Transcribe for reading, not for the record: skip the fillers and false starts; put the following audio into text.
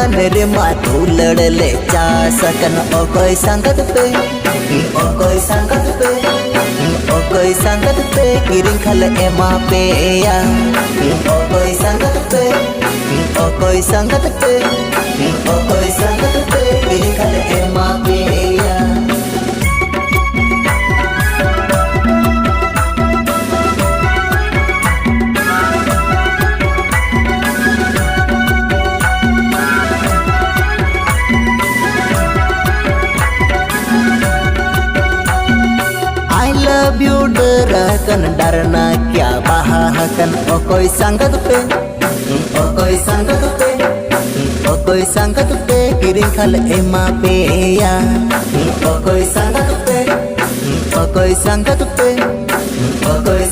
मन रे मा तू लड़ले चासकन ओकोई संगत पे ओकोई संगत पे ओकोई संगत पे किरिंग खल एमा पे या ओकोई संगत पे ओकोई संगत पे ओकोई संगत पे किरिंग खल एमा पे या डरकन डरना क्या बहाकन ओकोई संगत पे ओकोई संगत पे ओकोई संगत पे किरिंग खल एमा पे या ओकोई संगत पे ओकोई संगत पे ओकोई